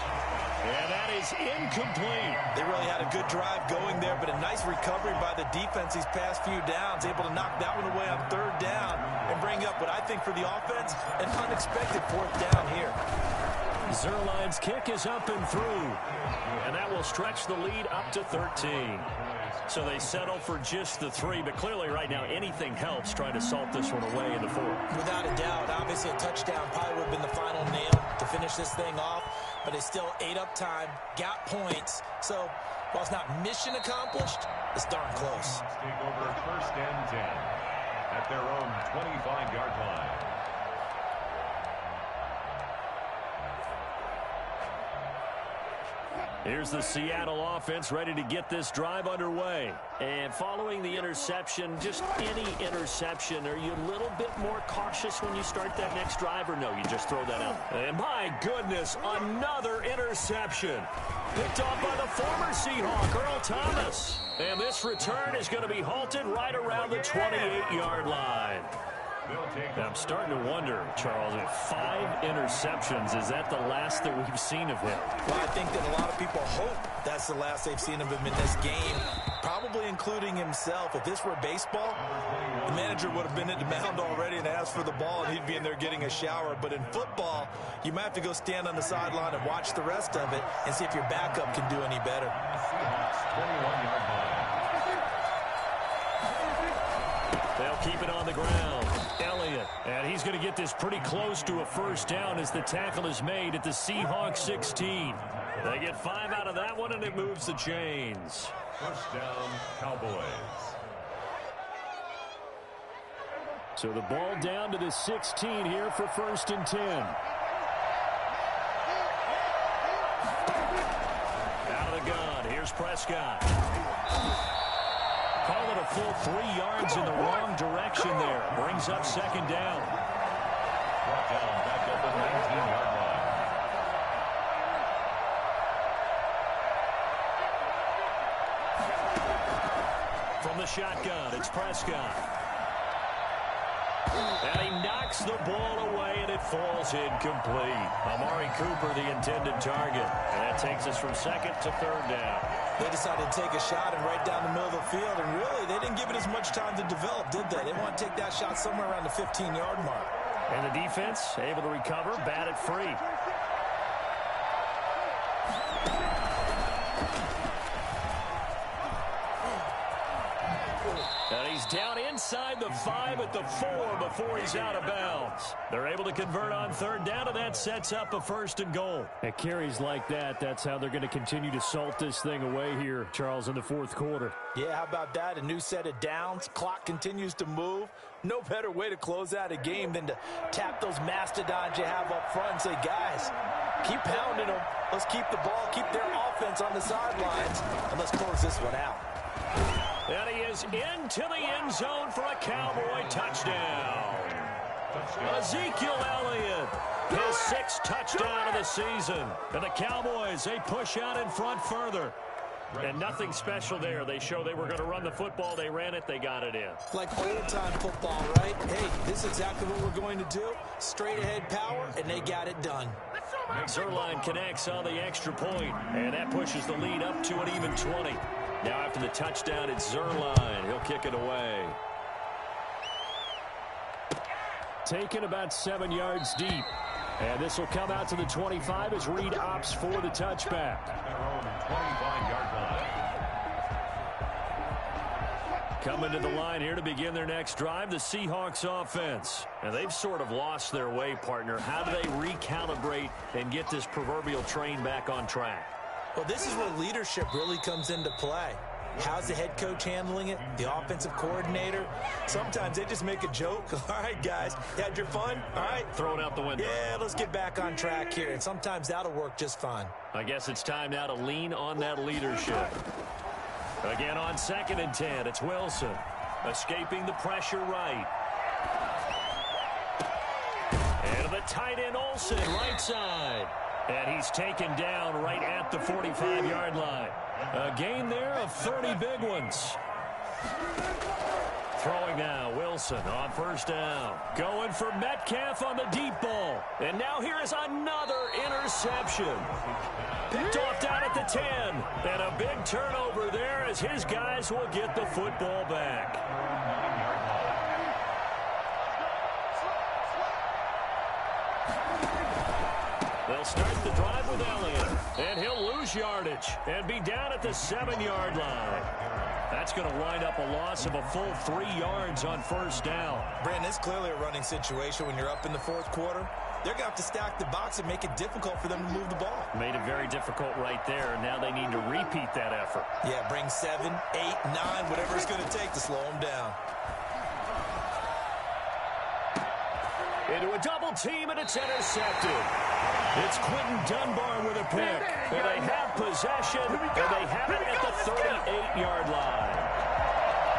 And that is incomplete. They really had a good drive going there, but a nice recovery by the defense these past few downs, able to knock that one away on 3rd down and bring up what I think for the offense, an unexpected 4th down here. Zerline's kick is up and through, and that will stretch the lead up to 13. So they settle for just the 3, but clearly right now anything helps trying to salt this one away in the 4th. Without a doubt, obviously a touchdown probably would have been the final nail to finish this thing off, but it's still ate up time, got points. So while it's not mission accomplished, it's darn close. Take over 1st and 10 at their own 25-yard line. Here's the Seattle offense ready to get this drive underway. And following the interception, just any interception, are you a little bit more cautious when you start that next drive, or no, you just throw that out? And my goodness, another interception. Picked off by the former Seahawk, Earl Thomas. And this return is going to be halted right around the 28-yard line. I'm starting to wonder, Charles, if 5 interceptions, is that the last that we've seen of him? Well, I think that a lot of people hope that's the last they've seen of him in this game, probably including himself. If this were baseball, the manager would have been at the mound already and asked for the ball, and he'd be in there getting a shower. But in football, you might have to go stand on the sideline and watch the rest of it and see if your backup can do any better. 21-yard line. They'll keep it on the ground. Elliott, and he's going to get this pretty close to a first down as the tackle is made at the Seahawks 16. They get 5 out of that one, and it moves the chains. First down, Cowboys. So the ball down to the 16 here for 1st and 10. Out of the gun, here's Prescott. Call it a full 3 yards in the wrong direction there. Brings up 2nd down. Brought down back at the 19-yard line. From the shotgun, it's Prescott. And he knocks the ball away, and it falls incomplete. Amari Cooper, the intended target. And that takes us from 2nd to 3rd down. They decided to take a shot and right down the middle of the field, and really, they didn't give it as much time to develop, did they? They want to take that shot somewhere around the 15-yard mark. And the defense able to recover, bat it free. And he's down inside the 5 at the 4 before he's out of bounds. They're able to convert on 3rd down, and that sets up a 1st and goal. At carries like that, that's how they're going to continue to salt this thing away here, Charles, in the 4th quarter. Yeah, how about that? A new set of downs. Clock continues to move. No better way to close out a game than to tap those mastodons you have up front and say, guys, keep pounding them. Let's keep the ball, keep their offense on the sidelines, and let's close this one out. And he is into the end zone for a Cowboy touchdown. Ezekiel Elliott, his 6th touchdown of the season. And the Cowboys, they push out in front further. And nothing special there. They show they were going to run the football. They ran it. They got it in. Like old-time football, right? Hey, this is exactly what we're going to do. Straight ahead power, and they got it done. Zerline connects on the extra point, and that pushes the lead up to an even 20. Now after the touchdown, it's Zerline. He'll kick it away. Taken about 7 yards deep. And this will come out to the 25 as Reed opts for the touchback. 25-yard line. Coming to the line here to begin their next drive, the Seahawks offense. And they've sort of lost their way, partner. How do they recalibrate and get this proverbial train back on track? Well, this is where leadership really comes into play. How's the head coach handling it? The offensive coordinator? Sometimes they just make a joke. All right, guys, you had your fun? All right. Throw it out the window. Yeah, let's get back on track here. And sometimes that'll work just fine. I guess it's time now to lean on that leadership. Again on 2nd and 10, it's Wilson. Escaping the pressure right. And the tight end Olsen, right side. And he's taken down right at the 45-yard line. A gain there of 30 big ones. Throwing now, Wilson on 1st down. Going for Metcalf on the deep ball. And now here is another interception. Picked off down at the 10. And a big turnover there as his guys will get the football back. They'll start the drive with Elliott. And he'll lose yardage and be down at the 7-yard line. That's going to wind up a loss of a full 3 yards on 1st down. Brandon, it's clearly a running situation when you're up in the 4th quarter. They're going to have to stack the box and make it difficult for them to move the ball. Made it very difficult right there, and now they need to repeat that effort. Yeah, bring 7, 8, 9, whatever it's going to take to slow them down. Into a double team, and it's intercepted. It's Quentin Dunbar with a pick. And they have possession, and they have it at the 38-yard line.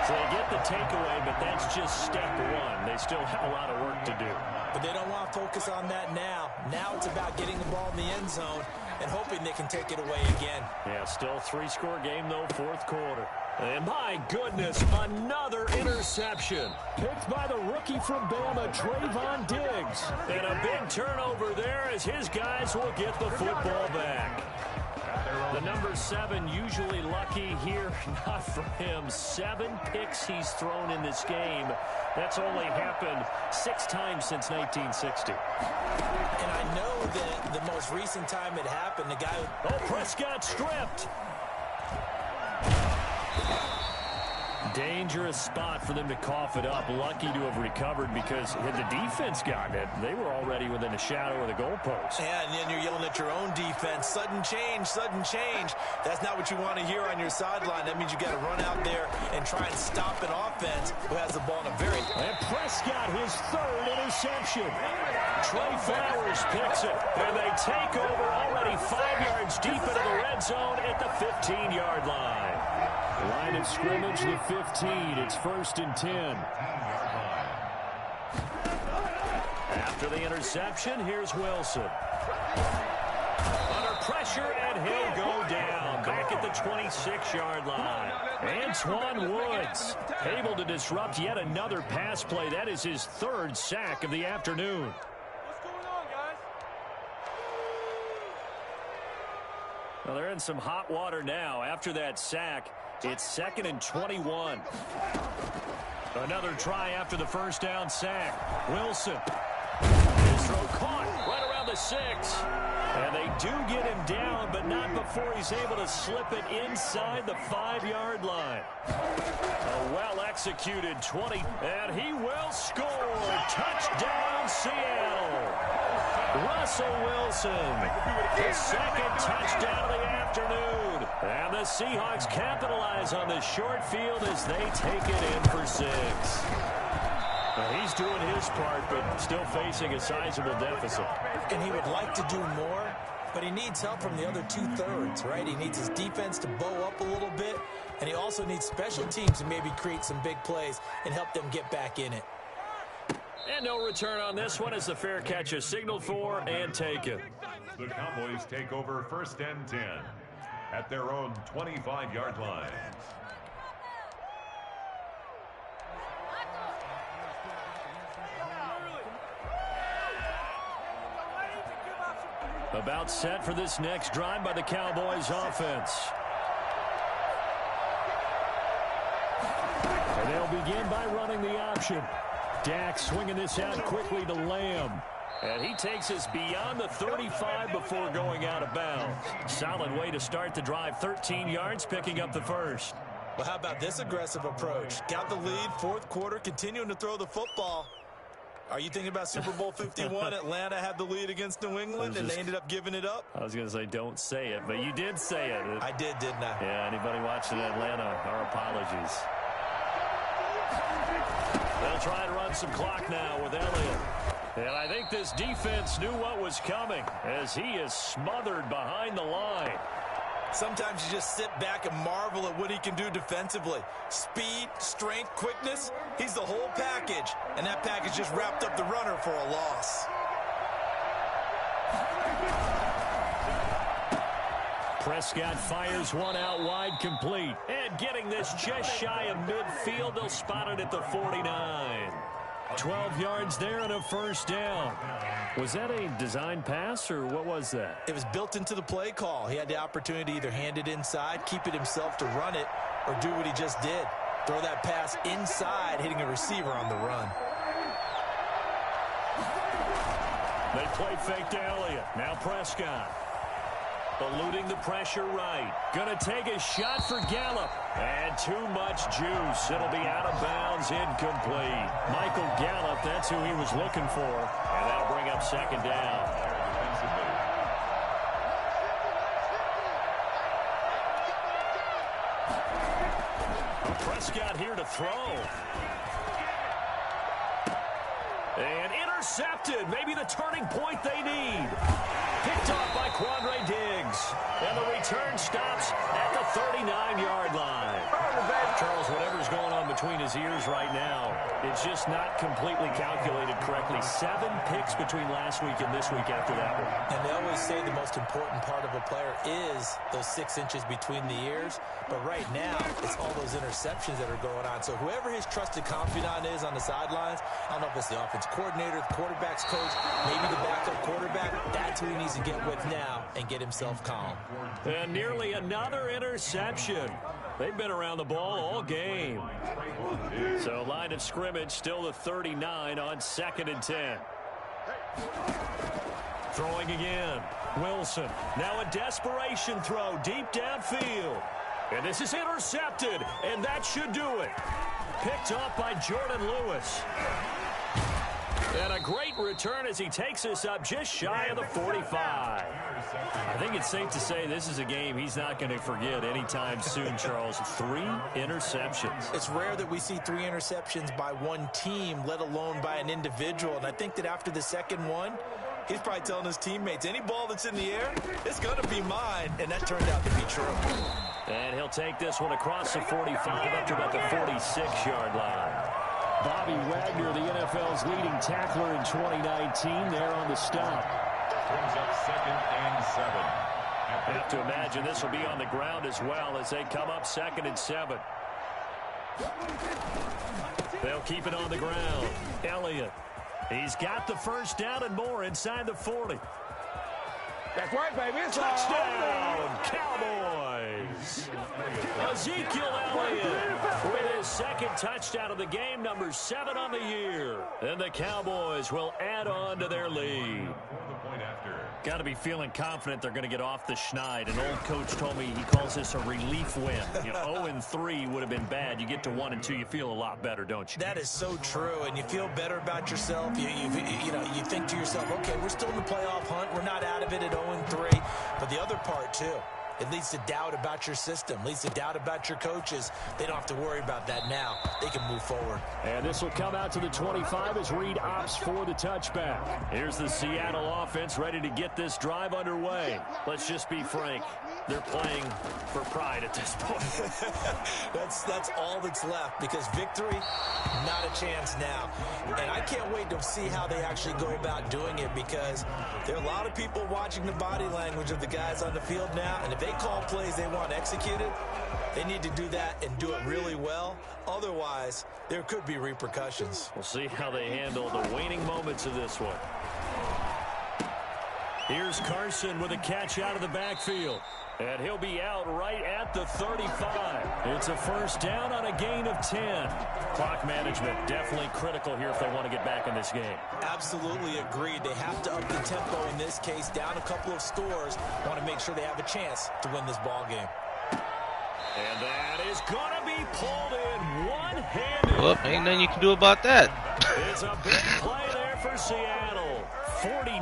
So they get the takeaway, but that's just step one. They still have a lot of work to do. But they don't want to focus on that now. Now it's about getting the ball in the end zone and hoping they can take it away again. Yeah, still a 3-score game, though, fourth quarter. And my goodness, another interception. Picked by the rookie from Bama, Trayvon Diggs. And a big turnover there as his guys will get the football back. The number 7 usually lucky here, not for him. 7 picks he's thrown in this game. That's only happened 6 times since 1960. And I know that the most recent time it happened, the guy... Oh, Prescott stripped. Dangerous spot for them to cough it up. Lucky to have recovered because had the defense gotten it, they were already within a shadow of the goalpost. Yeah, and then you're yelling at your own defense. Sudden change, sudden change. That's not what you want to hear on your sideline. That means you got to run out there and try and stop an offense who has the ball in a very... And Prescott, his 3rd interception. Trey Flowers picks it, and they take over already 5 yards deep into the red zone at the 15-yard line. Line of scrimmage, the 15. It's 1st and 10. After the interception, here's Wilson. Under pressure, and he'll go down. Back at the 26-yard line. Antoine Woods able to disrupt yet another pass play. That is his 3rd sack of the afternoon. What's going on, guys? Well, they're in some hot water now. After that sack, it's 2nd and 21. Another try after the first down sack. Wilson. His throw caught right around the 6. And they do get him down, but not before he's able to slip it inside the 5-yard line. A well-executed 20, and he will score. Touchdown, Seattle. Russell Wilson, the 2nd touchdown of the afternoon. And the Seahawks capitalize on the short field as they take it in for 6. Well, he's doing his part, but still facing a sizable deficit. And he would like to do more, but he needs help from the other 2/3, right? He needs his defense to bow up a little bit, and he also needs special teams to maybe create some big plays and help them get back in it. And no return on this one as the fair catch is signaled for and taken. The Cowboys take over 1st and 10 at their own 25-yard line. About set for this next drive by the Cowboys offense. And they'll begin by running the option. Dak swinging this out quickly to Lamb. And he takes us beyond the 35 before going out of bounds. Solid way to start the drive. 13 yards, picking up the 1st. Well, how about this aggressive approach? Got the lead, 4th quarter, continuing to throw the football. Are you thinking about Super Bowl 51? Atlanta had the lead against New England, and they ended up giving it up? I was going to say don't say it, but you did say it. I did, didn't I? Yeah, anybody watching Atlanta, our apologies. They'll try and run some clock now with Elliott. And I think this defense knew what was coming as he is smothered behind the line. Sometimes you just sit back and marvel at what he can do defensively. Speed, strength, quickness, he's the whole package. And that package just wrapped up the runner for a loss. Prescott fires one out wide, complete. And getting this just shy of midfield, they'll spot it at the 49. 12 yards there and a 1st down. Was that a design pass, or what was that? It was built into the play call. He had the opportunity to either hand it inside, keep it himself to run it, or do what he just did. Throw that pass inside, hitting a receiver on the run. They play fake to Elliott. Now Prescott. Eluding the pressure right. Gonna take a shot for Gallup. And too much juice. It'll be out of bounds, incomplete. Michael Gallup, that's who he was looking for. And that'll bring up 2nd down. Prescott here to throw. And intercepted. Maybe the turning point they need. Picked off by Quandre Diggs. And the return stops at the 39-yard line. Charles, whatever's going on between his ears right now, it's just not completely calculated correctly. 7 picks between last week and this week after that one. And they always say the most important part of a player is those 6 inches between the ears. But right now, it's all those interceptions that are going on. So whoever his trusted confidant is on the sidelines, I don't know if it's the offense coordinator, the quarterback's coach, maybe the backup quarterback, that's who he needs to get with now and get himself calm. And nearly another interception. They've been around the ball all game. So line of scrimmage still the 39 on 2nd and 10. Throwing again. Wilson. Now a desperation throw deep downfield. And this is intercepted. And that should do it. Picked off by Jordan Lewis. And a great return as he takes us up just shy of the 45. I think it's safe to say this is a game he's not going to forget anytime soon, Charles. 3 interceptions. It's rare that we see 3 interceptions by one team, let alone by an individual. And I think that after the second one, he's probably telling his teammates, any ball that's in the air, it's going to be mine. And that turned out to be true. And he'll take this one across the 45 up to about the 46-yard line. Bobby Wagner, the NFL's leading tackler in 2019, there on the stop. Brings up 2nd and 7. I have to imagine this will be on the ground as well as they come up 2nd and 7. They'll keep it on the ground. Elliott. He's got the first down and more inside the 40. That's right, baby. It's Touchdown, Cowboys. Ezekiel Elliott with his 2nd touchdown of the game, number 7 on the year. And the Cowboys will add on to their lead. Got to be feeling confident they're going to get off the schneid. An old coach told me he calls this a relief win. 0-3 would have been bad. You get to 1-2, you feel a lot better, don't you? That is so true, and you feel better about yourself. You think to yourself, okay, we're still in the playoff hunt. We're not out of it at 0-3. But the other part, too, it leads to doubt about your system, leads to doubt about your coaches. They don't have to worry about that now. They can move forward. And this will come out to the 25 as Reed opts for the touchback. Here's the Seattle offense ready to get this drive underway. Let's just be frank. They're playing for pride at this point. That's all that's left, because victory, not a chance now. And I can't wait to see how they actually go about doing it, because there are a lot of people watching the body language of the guys on the field now, and if they call plays they want executed, they need to do that and do it really well. Otherwise, there could be repercussions. We'll see how they handle the waning moments of this one. Here's Carson with a catch out of the backfield. And he'll be out right at the 35. It's a first down on a gain of 10. Clock management definitely critical here if they want to get back in this game. Absolutely agreed. They have to up the tempo in this case, down a couple of scores. Want to make sure they have a chance to win this ball game. And that is going to be pulled in one-handed. Well, ain't nothing you can do about that. It's a big play there for Seattle. 49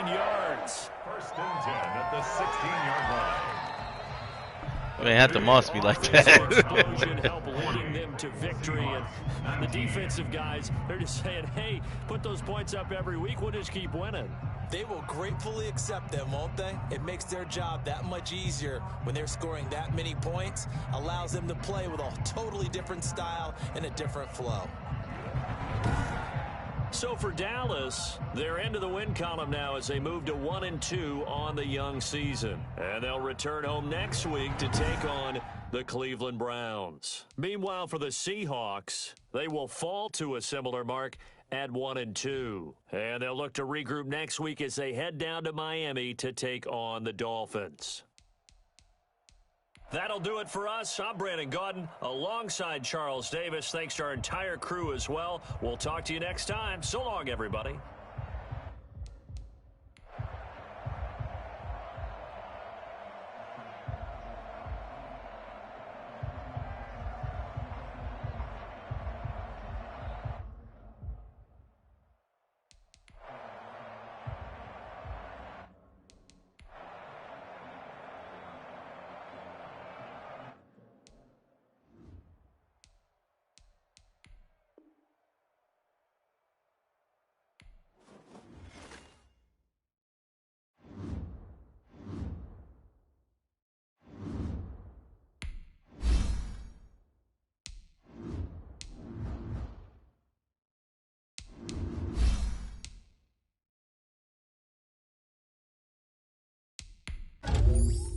yards. First and 10 at the 16-yard line. I mean, have to moss me like This that. explosion help leading them to victory, and the defensive guys, they're just saying, hey, put those points up every week, we'll just keep winning. They will gratefully accept them, won't they? It makes their job that much easier when they're scoring that many points, allows them to play with a totally different style and a different flow. So for Dallas, they're into the win column now as they move to 1-2 on the young season. And they'll return home next week to take on the Cleveland Browns. Meanwhile, for the Seahawks, they will fall to a similar mark at 1-2. And they'll look to regroup next week as they head down to Miami to take on the Dolphins. That'll do it for us. I'm Brandon Gaudin alongside Charles Davis. Thanks to our entire crew as well. We'll talk to you next time. So long, everybody. Bye.